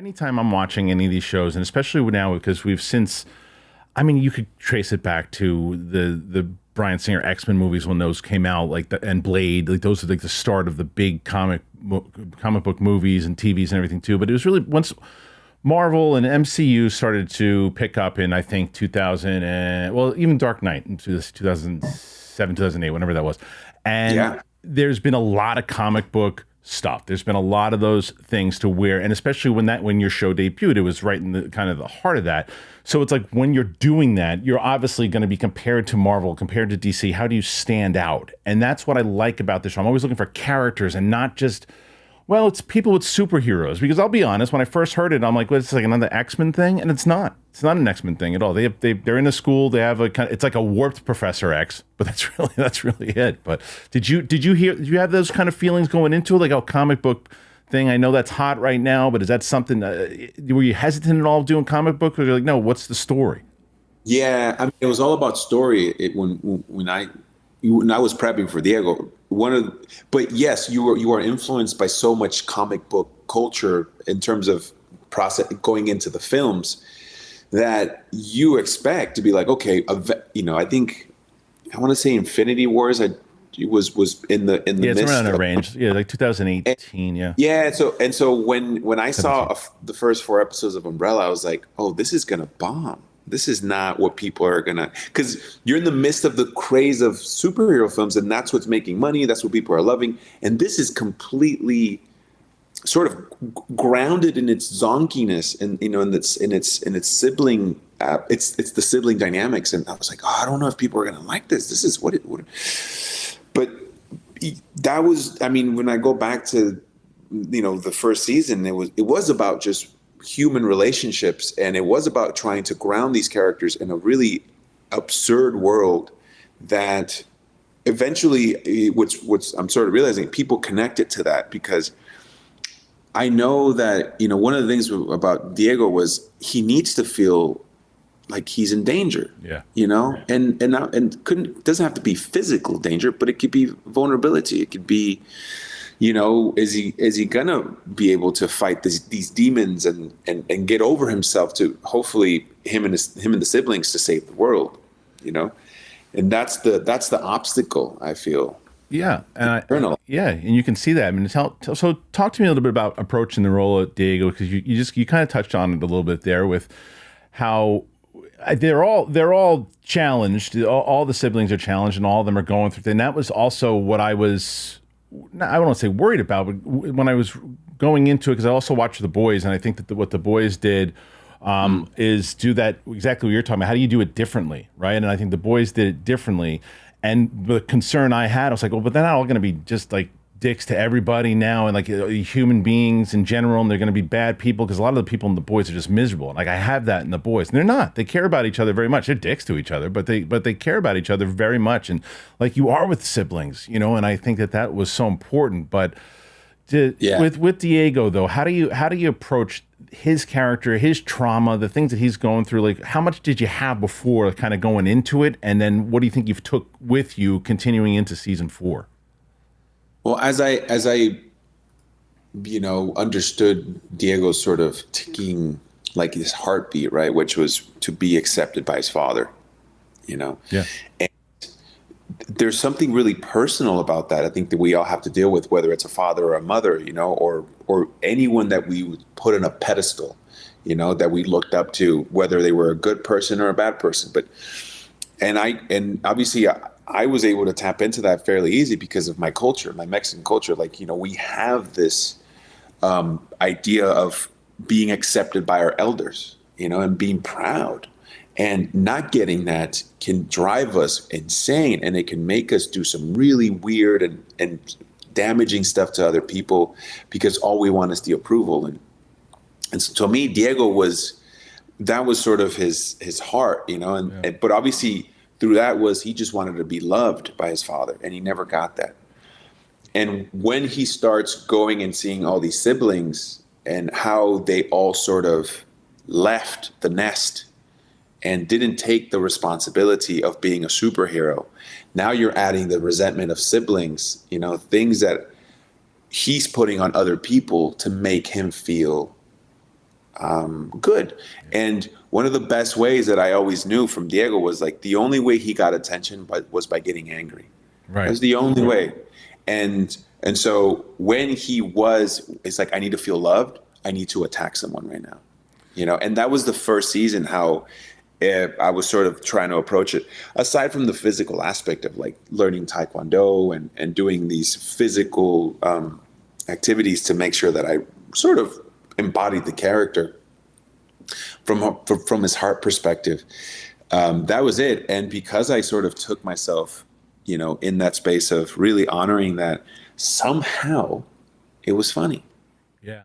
Anytime I'm watching any of these shows, and especially now because we've since, I mean, you could trace it back to the Bryan Singer X-Men movies when those came out, and Blade, like those are like the start of the big comic book movies and TVs and everything too. But it was really once Marvel and MCU started to pick up in, I think, 2000 and, well, even Dark Knight into this 2007, 2008, whenever that was. And there's been a lot of comic book stuff. There's been a lot of those things to where, and especially when your show debuted, it was right in the kind of the heart of that. So it's like when you're doing that, you're obviously going to be compared to Marvel, compared to DC. How do you stand out? And that's what I like about this show. I'm always looking for characters and not just, well, it's people with superheroes. Because I'll be honest, when I first heard it, I'm like, well, it's like another X-Men thing, and it's not. It's not an X-Men thing at all. They're in a school. They have a kind of, it's like a warped Professor X, but that's really it. But did you have those kind of feelings going into it, like a comic book thing? I know that's hot right now, but is that something? Were you hesitant at all doing comic books, or you're like, no, what's the story? Yeah, I mean, it was all about story. When I was prepping for Diego, but yes, you are influenced by so much comic book culture in terms of process going into the films that you expect to be like, okay, I think I want to say Infinity Wars. It was in the it's midst around a of, range, like 2018, So when I 17. saw the first 4 episodes of Umbrella, I was like, oh, this is gonna bomb. This is not what people are gonna, because you're in the midst of the craze of superhero films, and that's what's making money. That's what people are loving, and this is completely sort of grounded in its zonkiness and in its sibling. It's the sibling dynamics, and I was like, oh, I don't know if people are gonna like this. This is what. But that was, I mean, when I go back to the first season, it was about just human relationships, and it was about trying to ground these characters in a really absurd world that eventually, what's I'm sort of realizing, people connected to that, because I know that one of the things about Diego was he needs to feel like he's in danger. And doesn't have to be physical danger, but it could be vulnerability. It could be, is he gonna be able to fight these demons and get over himself to hopefully him and the siblings to save the world, and that's the obstacle, I feel. Yeah, and and you can see that. I mean, so talk to me a little bit about approaching the role of Diego, because you kind of touched on it a little bit there with how they're all challenged. All the siblings are challenged, and all of them are going through. And that was also what I was, I don't want to say worried about, but when I was going into it, because I also watched The Boys, and I think that what The Boys did is do that exactly what you're talking about. How do you do it differently, right? And I think The Boys did it differently. And the concern I had, I was like, well, but they're not all going to be just like dicks to everybody now, and like human beings in general, and they're going to be bad people, because a lot of the people in The Boys are just miserable. Like I have that in The Boys, and they're not. They care about each other very much. They're dicks to each other, but they care about each other very much, and like you are with siblings, And I think that was so important. But with Diego though, how do you approach his character, his trauma, the things that he's going through? Like, how much did you have before kind of going into it, and then what do you think you've took with you continuing into season 4? Well, as I understood Diego's sort of ticking, like his heartbeat, right, which was to be accepted by his father, And there's something really personal about that, I think, that we all have to deal with, whether it's a father or a mother, or anyone that we would put on a pedestal, that we looked up to, whether they were a good person or a bad person. And obviously I was able to tap into that fairly easy because of my culture, my Mexican culture. Like, we have this idea of being accepted by our elders, and being proud. And not getting that can drive us insane, and it can make us do some really weird and damaging stuff to other people, because all we want is the approval. And so to me, Diego was sort of his heart, but obviously through that he just wanted to be loved by his father, and he never got that. And when he starts going and seeing all these siblings and how they all sort of left the nest and didn't take the responsibility of being a superhero. Now you're adding the resentment of siblings, things that he's putting on other people to make him feel good. And one of the best ways that I always knew from Diego was like the only way he got attention was by getting angry. Right. That was the only way. And so when it's like, I need to feel loved. I need to attack someone right now, and that was the first season how I was sort of trying to approach it, aside from the physical aspect of like learning Taekwondo and doing these physical activities to make sure that I sort of embodied the character from his heart perspective. That was it. And because I sort of took myself, in that space of really honoring that, somehow it was funny.